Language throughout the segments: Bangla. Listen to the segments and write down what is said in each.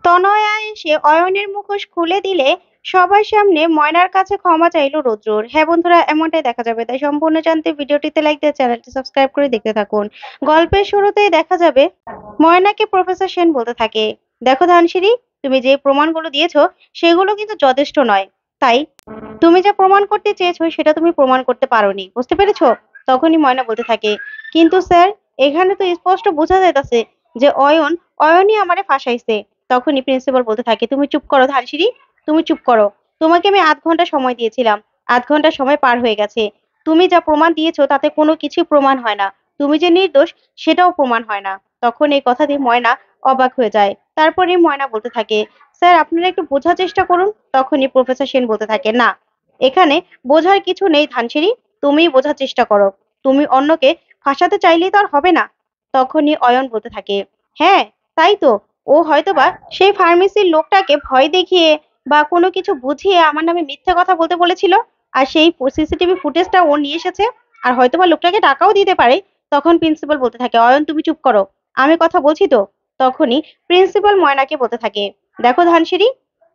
তনয়া এসে অয়নের মুখোশ খুলে দিলে সবার সামনে ময়নার কাছে ক্ষমা চাইলো রুদ্রর। হ্যাঁ বন্ধুরা, এমনটাই দেখা যাবে, তাই সম্পূর্ণ জানতে ভিডিওটিতে লাইক দিয়ে চ্যানেলটি সাবস্ক্রাইব করে দেখতে থাকুন। গল্পের শুরুতেই দেখা যাবে ময়নাকে প্রফেসর সেন বলতে থাকে, দেখো ধানসিঁড়ি, তুমি যে প্রমাণগুলো দিয়েছো সেগুলো কিন্তু যথেষ্ট নয়। তাই তুমি যা প্রমাণ করতে চেয়েছো সেটা তুমি প্রমাণ করতে পারোনি, বুঝতে পেরেছো? তখনই ময়না বলতে থাকে, কিন্তু স্যার, এখানে তো স্পষ্ট বোঝা যাইতাছে যে অয়নই আমারে ফাঁসাইছে। তখনই প্রিন্সিপাল বলতে থাকে, তুমি চুপ করো ধানসিঁড়ি, তুমি চুপ করো। তোমাকে আমি ৮ ঘন্টা সময় দিয়েছিলাম, ৮ ঘন্টা সময় পার হয়ে গেছে। তুমি যা প্রমাণ দিয়েছো তাতে কোনো কিছু প্রমাণ হয় না। তুমি যে নির্দোষ সেটাও প্রমাণ হয় না। তখন এই কথা দিয়ে ময়না অবাক হয়ে যায়। তারপরে ময়না বলতে থাকে, স্যার আপনারা একটু বোঝার চেষ্টা করুন। তখনই প্রফেসর সেন বলতে থাকে, না, এখানে বোঝার কিছু নেই ধানসিঁড়ি, তুমিই বোঝার চেষ্টা করো। তুমি অন্যকে ফাঁসাতে চাইলেই তো আর হবে না। তখনই অয়ন বলতে থাকে, হ্যাঁ, তাই তো। ও হয়তোবা সেই ফার্মেসির লোকটাকে ভয় দেখিয়ে বা কোনো কিছু বুঝিয়ে আমার নামে মিথ্যে কথা বলতে বলেছিল। আর সেই সিসিটিভি ফুটেজটা ও নিয়ে এসেছে। আর হয়তোবা লোকটাকে টাকাও দিতে পারে। তখন প্রিন্সিপাল বলতে থাকে, অয়ন তুমি চুপ করো, আমি কথা বলছি তো। তখনই প্রিন্সিপাল ময়নাকে বলতে থাকে, দেখো ধানসিঁড়ি,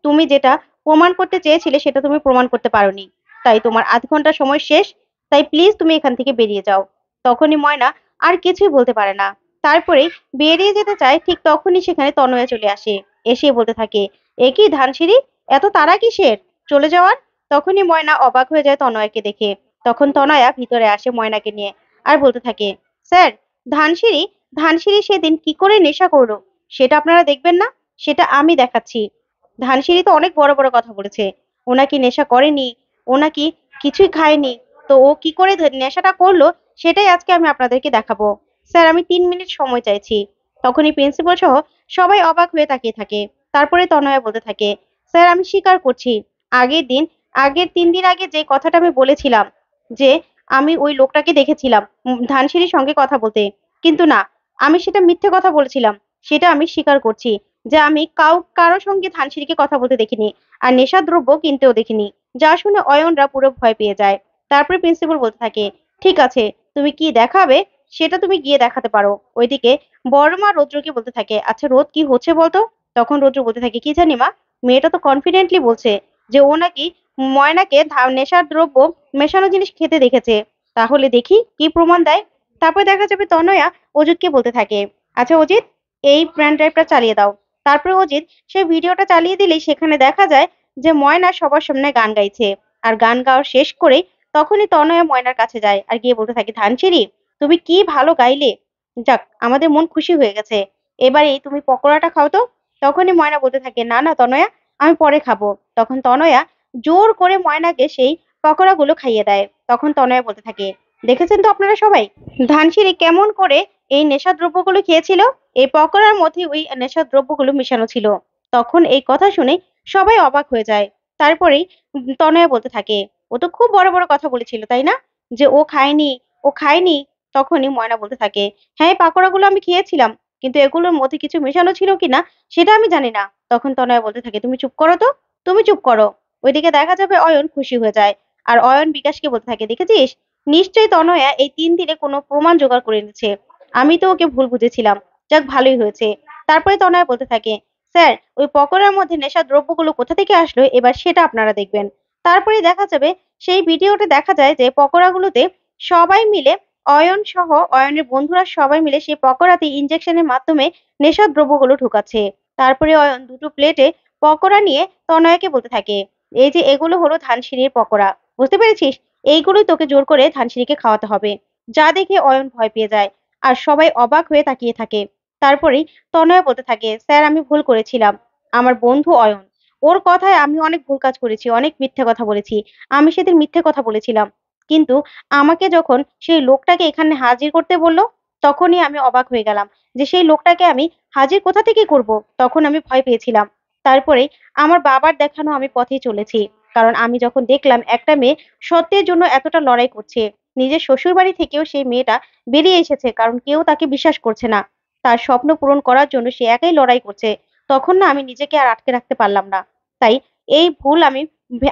তুমি যেটা প্রমাণ করতে চেয়েছিলে সেটা তুমি প্রমাণ করতে পারোনি। তাই তোমার ৮ ঘন্টা সময় শেষ। তাই প্লিজ তুমি এখান থেকে বেরিয়ে যাও। তখনই ময়না আর কিছুই বলতে পারে না। তারপরে বেরিয়ে যেতে চায়, ঠিক তখনই সেখানে তনয়া চলে আসে। এসে বলতে থাকে, এ কি ধানসিঁড়ি, এত তাড়া কিসের চলে যাওয়ার? তখনই ময়না অবাক হয়ে যায় তনয়াকে দেখে। তখন তনয়া ভিতরে আসে ময়নাকে নিয়ে আর বলতে থাকে, স্যার, ধানসিঁড়ি ধানসিঁড়ি সেদিন কি করে নেশা করলো সেটা আপনারা দেখবেন না? সেটা আমি দেখাচ্ছি। ধানসিঁড়ি তো অনেক বড় বড় কথা বলেছে। ও নাকি নেশা করেনি, ও নাকি কিছুই খায়নি। তো ও কি করে নেশাটা করলো সেটাই আজকে আমি আপনাদেরকে দেখাবো। স্যার, আমি ৩ মিনিট সময় চাইছি। তখনই প্রিন্সিপাল সহ সবাই অবাক হয়ে তাকিয়ে থাকে। তারপরে তনয়া বলতে থাকে, স্যার, আমি স্বীকার করছি, আগের দিন আগের ৩ দিন আগে যে কথাটা আমি বলেছিলাম যে আমি ওই লোকটাকে দেখেছিলাম ধানসিঁড়ির সঙ্গে কথা বলতে, কিন্তু না, আমি সেটা মিথ্যে কথা বলেছিলাম। সেটা আমি স্বীকার করছি যে আমি কারো সঙ্গে ধানসিঁড়িকে কথা বলতে দেখিনি, আর নেশাদ্রব্য কিনতেও দেখিনি। যা শুনে অয়নরা পুরো ভয় পেয়ে যায়। তারপরে প্রিন্সিপাল বলতে থাকে, ঠিক আছে, তুমি কি দেখাবে সেটা তুমি গিয়ে দেখাতে পারো। ওইদিকে বড় মা রৌদ্রকে বলতে থাকে, আচ্ছা রোদ, কি হচ্ছে বলতো? তখন রৌদ্র বলতে থাকে, কি জানি মা, মেয়েটা তো কনফিডেন্টলি বলছে যে ও নাকি ময়নাকে নেশার দ্রব্য মেশানো জিনিস খেতে দেখেছে। তাহলে দেখি কি প্রমাণ দেয়। তারপর দেখা যাবে তনয়া অজিতকে বলতে থাকে, আচ্ছা অজিত, এই প্যান ড্রাইভটা চালিয়ে দাও। তারপরে অজিত সেই ভিডিওটা চালিয়ে দিলেই সেখানে দেখা যায় যে ময়না সবার সামনে গান গাইছে। আর গান গাওয়া শেষ করে তখনই তনয়া ময়নার কাছে যায় আর গিয়ে বলতে থাকে, ধানসিঁড়ি, তুমি কি ভালো গাইলে। যাক, আমাদের মন খুশি হয়ে গেছে। এবারে তুমি পকোড়াটা খাও তো। তখনই ময়না বলতে থাকে, না না তনয়া, আমি পরে খাবো। তখন তনয়া জোর করে ময়নাকে সেই পকোড়াগুলো খাইয়ে দেয়। তখন তনয়া বলতে থাকে, দেখেছেন তো আপনারা সবাই, ধানসিঁড়ি কেমন করে এই নেশা দ্রব্যগুলো খেয়েছিল। এই পকোড়ার মধ্যে ওই নেশা দ্রব্যগুলো মিশানো ছিল। তখন এই কথা শুনে সবাই অবাক হয়ে যায়। তারপরেই তনয়া বলতে থাকে, ও তো খুব বড় বড় কথা বলেছিল তাই না, যে ও খায়নি, ও খায়নি। তখনই ময়না বলতে থাকে, হ্যাঁ, এই পাকোড়াগুলো আমি খেয়েছিলাম, কিন্তু এগুলোর মধ্যে কিছু মেশানো ছিল কিনা সেটা আমি জানি না। তখন তনয়া বলতে থাকে, তুমি চুপ করো তো, তুমি চুপ করো। ওইদিকে দেখা যাবে অয়ন খুশি হয়ে যায়। আর অয়ন বিকাশকে বলতে থাকে, দেখেছিস, নিশ্চয়ই তনয়া এই ৩ দিনে কোনো প্রমাণ জোগাড় করে এনেছে। আমি তো ওকে ভুল বুঝেছিলাম। যাক, ভালোই হয়েছে। তারপরে তনয়া বলতে থাকে, স্যার, ওই পকোড়ার মধ্যে নেশার দ্রব্যগুলো কোথা থেকে আসলো এবার সেটা আপনারা দেখবেন। তারপরে দেখা যাবে সেই ভিডিওতে দেখা যায় যে পকোড়াগুলোতে সবাই মিলে, অয়ন সহ অয়নের বন্ধুরা সবাই মিলে সেই পকোড়াতে ইনজেকশনের মাধ্যমে নেশার দ্রব্যগুলো ঢুকাচ্ছে। তারপরে অয়ন দুটো প্লেটে পকোড়া নিয়ে তনয়াকে বলতে থাকে, এই যে এগুলো হলো ধানসিঁড়ির পকোড়া, বুঝতে পেরেছিস? এইগুলোই তোকে জোর করে ধানসিঁড়িকে খাওয়াতে হবে। যা দেখে অয়ন ভয় পেয়ে যায়। আর সবাই অবাক হয়ে তাকিয়ে থাকে। তারপরেই তনয়া বলতে থাকে, স্যার, আমি ভুল করেছিলাম। আমার বন্ধু অয়ন, ওর কথায় আমি অনেক ভুল কাজ করেছি, অনেক মিথ্যে কথা বলেছি। আমি সেদিন মিথ্যে কথা বলেছিলাম। কিন্তু আমাকে যখন সেই লোকটাকে এখানে হাজির করতে বললো, তখনই আমি অবাক হয়ে গেলাম যে সেই লোকটাকে আমি হাজির কোথা থেকে করব। তখন আমি ভয় পেয়েছিলাম। তারপরে আমার বাবার দেখানো আমি পথেই চলেছি। কারণ আমি যখন দেখলাম একটা মেয়ে সত্যের জন্য এতটা লড়াই করছে, নিজের শ্বশুর বাড়ি থেকেও সেই মেয়েটা বেরিয়ে এসেছে, কারণ কেউ তাকে বিশ্বাস করছে না। তার স্বপ্ন পূরণ করার জন্য সে একাই লড়াই করছে। তখন না আমি নিজেকে আর আটকে রাখতে পারলাম না। তাই এই ভুল আমি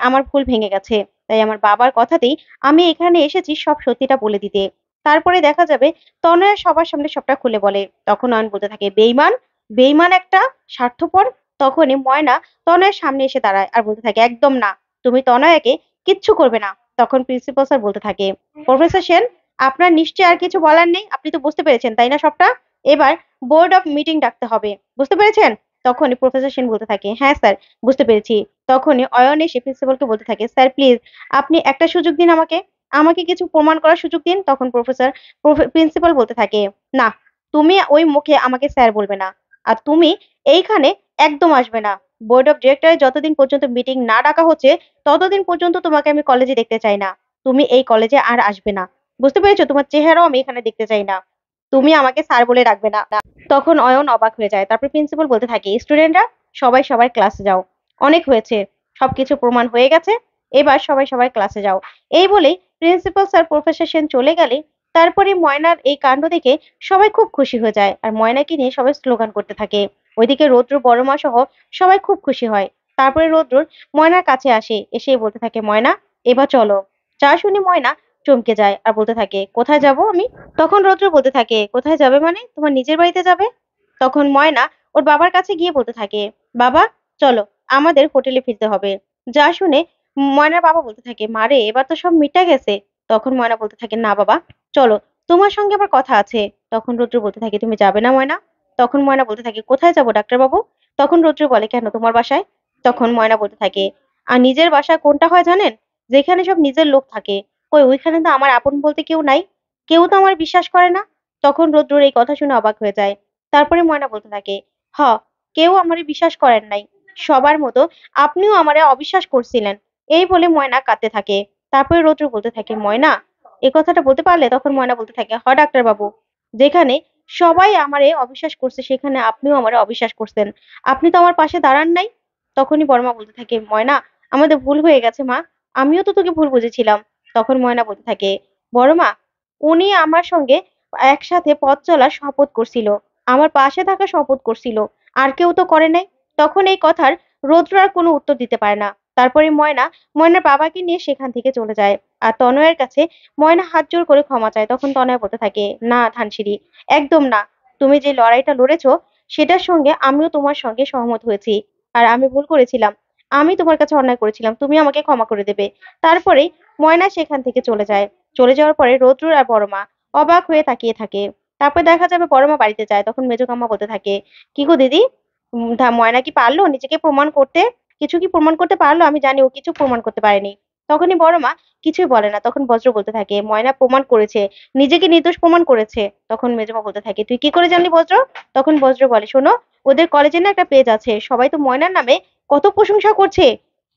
আমার ভুল ভেঙে গেছে। তাই আমার বাবার কথাতেই আমি এখানে এসেছি সব সত্যিটা বলে দিতে। তারপরে দেখা যাবে তনয়া সবার সামনে সবটা খুলে বলে। তখন অয়ন বলতে থাকে, বেইমান, বেইমান একটা, স্বার্থপর। তখনই ময়না তনয়ের সামনে এসে দাঁড়ায় আর বলতে থাকে, একদম না, তুমি তনয়াকে কিচ্ছু করবে না। তখন প্রিন্সিপাল স্যার বলতে থাকে, প্রফেসর সেন, আপনার নিশ্চয়ই আর কিছু বলার নেই, আপনি তো বুঝতে পেরেছেন তাই না সবটা? এবার বোর্ড অফ মিটিং ডাকতে হবে, বুঝতে পেরেছেন? তখনই প্রফেসর সেন বলতে থাকে, হ্যাঁ স্যার, বুঝতে পেরেছি। তখনই অয়ন এসে প্রিন্সিপালকে বলতে থাকে, স্যার প্লিজ, আপনি একটা সুযোগ দিন আমাকে, আমাকে কিছু প্রমাণ করার সুযোগ দিন। তখন প্রিন্সিপাল বলতে থাকে, না, তুমি ওই মুখে আমাকে স্যার বলবে না, আর তুমি এইখানে একদম আসবে না। বোর্ড অফ ডিরেক্টরে যতদিন পর্যন্ত মিটিং না ডাকা হচ্ছে ততদিন পর্যন্ত তোমাকে আমি কলেজে দেখতে চাই না। তুমি এই কলেজে আর আসবে না, বুঝতে পেরেছো? তোমার চেহারাও আমি এখানে দেখতে চাই না। তুমি আমাকে স্যার বলে ডাকবে না। তখন অয়ন অবাক হয়ে যায়। তারপর প্রিন্সিপাল বলতে থাকে, স্টুডেন্টরা সবাই সবার ক্লাসে যাও, অনেক হয়েছে, সবকিছু প্রমাণ হয়ে গেছে, এবার সবাই সবার ক্লাসে যাও। এই বলেই প্রিন্সিপাল স্যার প্রফেসর সেন চলে গেলে তারপরে ময়নার এই কাণ্ড দেখে সবাই খুব খুশি হয়ে যায় আর ময়নাকে নিয়ে সবাই স্লোগান করতে থাকে। ওইদিকে রৌদ্র বড় মা সহ সবাই খুব খুশি হয়। তারপরে রৌদ্র ময়নার কাছে আসে, এসে বলতে থাকে, ময়না এবার চলো। যা শুনি ময়না চমকে যায় আর বলতে থাকে, কোথায় যাব আমি? তখন রৌদ্র বলতে থাকে, কোথায় যাবে মানে, তোমার নিজের বাড়িতে যাবে। তখন ময়না ওর বাবার কাছে গিয়ে বলতে থাকে, বাবা চলো, আমাদের হোটেলে ফিরতে হবে। যা শুনে ময়নার বাবা বলতে থাকে, মারে এবার তো সব মিটে গেছে। তখন ময়না বলতে থাকে, না বাবা, চলো, তোমার সঙ্গে আবার কথা আছে। তখন রুদ্র বলতে থাকে, তুমি যাবে না ময়না? তখন ময়না বলতে থাকে, কোথায় যাবো ডাক্তার বাবু? তখন রুদ্র বলে, কেন, তোমার বাসায়। তখন ময়না বলতে থাকে, আর নিজের বাসা কোনটা হয় জানেন? যেখানে সব নিজের লোক থাকে। কই ওইখানে তো আমার আপন বলতে কেউ নাই, কেউ তো আমার বিশ্বাস করে না। তখন রুদ্রর এই কথা শুনে অবাক হয়ে যায়। তারপরে ময়না বলতে থাকে, হ, কেউ আমারে বিশ্বাস করেন নাই, সবার মতো আপনিও আমারে অবিশ্বাস করছিলেন। এই বলে ময়না কাঁদতে থাকে। তারপরে রৌদ্র বলতে থাকে, ময়না এই কথাটা বলতে পারলে? তখন ময়না বলতে থাকে, হ ডাক্তার বাবু, যেখানে সবাই আমারে অবিশ্বাস করছে সেখানে আপনিও আমারে অবিশ্বাস করছেন, আপনি তো আমার পাশে দাঁড়ান নাই। তখনই বড়মা বলতে থাকে, ময়না আমাদের ভুল হয়ে গেছে মা, আমিও তো তোকে ভুল বুঝেছিলাম। তখন ময়না বলতে থাকে, বড়মা, উনি আমার সঙ্গে একসাথে পথ চলার শপথ করছিল, আমার পাশে থাকা শপথ করছিল, আর কেউ তো করে নাই। তখন এই কথার রৌদ্র আর কোনো উত্তর দিতে পারে না। তারপরে ময়নার বাবাকে নিয়ে সেখান থেকে চলে যায়। আর তনয়ের কাছে ময়না হাত জোর করে ক্ষমা চায়। তখন তনয় বলতে থাকে, না ধানসিঁড়ি, একদম না, তুমি যে লড়াইটা লড়েছো সেটার সঙ্গে আমিও তোমার সঙ্গে সহমত হয়েছি, আর আমি ভুল করেছিলাম, আমি তোমার কাছে অন্যায় করেছিলাম, তুমি আমাকে ক্ষমা করে দেবে। তারপরে ময়না সেখান থেকে চলে যায়। চলে যাওয়ার পরে রৌদ্র আর বড়মা অবাক হয়ে তাকিয়ে থাকে। তারপর দেখা যাবে বড়মা বাড়িতে যায়। তখন মেজকাম্মা বলতে থাকে, কি গো দিদি, ময়না কি পারলো নিজেকে প্রমাণ করতে? কিছু কি প্রমাণ করতে পারলো? আমি জানি ও কিছু প্রমাণ করতে পারেনি। তখনই বড়মা কিছুই বলে না। তখন বজ্র বলতে থাকে, ময়না প্রমাণ করেছে, নিজেকে নির্দোষ প্রমাণ করেছে। তখন মেজমা বলতে থাকে, তুই কি করে জানলি বজ্র? তখন বজ্র বলে, শোনো, ওদের কলেজে না একটা পেজ আছে, সবাই তো ময়নার নামে কত প্রশংসা করছে।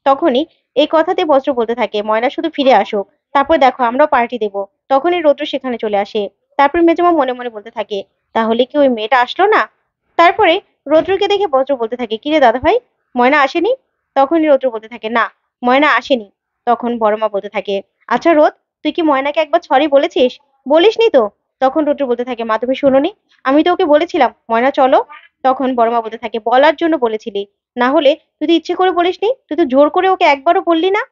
তখনই এই কথাতে বজ্র বলতে থাকে, ময়না শুধু ফিরে আসুক, তারপর দেখো আমরাও পার্টি দেবো। তখনই রৌদ্র সেখানে চলে আসে। তারপর মেজমা মনে মনে বলতে থাকে, তাহলে কি ওই মেয়েটা আসলো না? তারপরে রৌদ্রকে দেখে বজ্র বলতে থাকে, কিরে দাদা ভাই, ময়না আসেনি? তখনই রৌদ্র বলতে থাকে, না, ময়না আসেনি। তখন বড়মা বলতে থাকে, আচ্ছা রোদ, তুই কি ময়নাকে একবার সরি বলেছিস? বলিসনি তো? তখন রুদ্র বলতে থাকে, মা তুমি শুনোনি, আমি তো ওকে বলেছিলাম ময়না চলো। তখন বড়মা বলতে থাকে, বলার জন্য বলেছিলি, না হলে তুই তো ইচ্ছে করে বলিসনি, তুই তো জোর করে ওকে একবারও বললি না।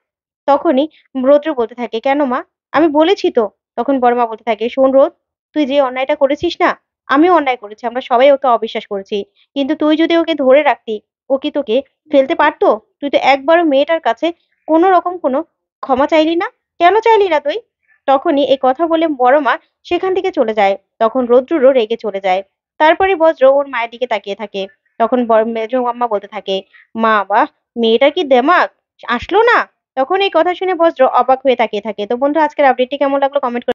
তখনই রৌদ্র বলতে থাকে, কেন মা, আমি বলেছি তো। তখন বড়মা বলতে থাকে, শোন রোদ, তুই যে অন্যায়টা করেছিস না, আমিও অন্যায় করেছি, আমরা সবাই ওকে অবিশ্বাস করেছি, কিন্তু তুই যদি ওকে ধরে রাখতি, ও কি তোকে ফেলতে পারতো? তুই তো একবারও মেয়েটার কাছে কোনো রকম কোনো ক্ষমা চাইলি না, কেন চাইলি না তুই? তখনই এই কথা বলে বড় মা সেখান থেকে চলে যায়। তখন রৌদ্রও রেগে চলে যায়। তারপরে বজ্র ওর মায়ের দিকে তাকিয়ে থাকে। তখন মেজ আম্মা বলতে থাকে, মা বাহ, মেয়েটা কি দেমাক, আসলো না? তখন এই কথা শুনে বজ্র অবাক হয়ে তাকিয়ে থাকে। তো বন্ধু, আজকের আপডেটটি কেমন লাগলো কমেন্ট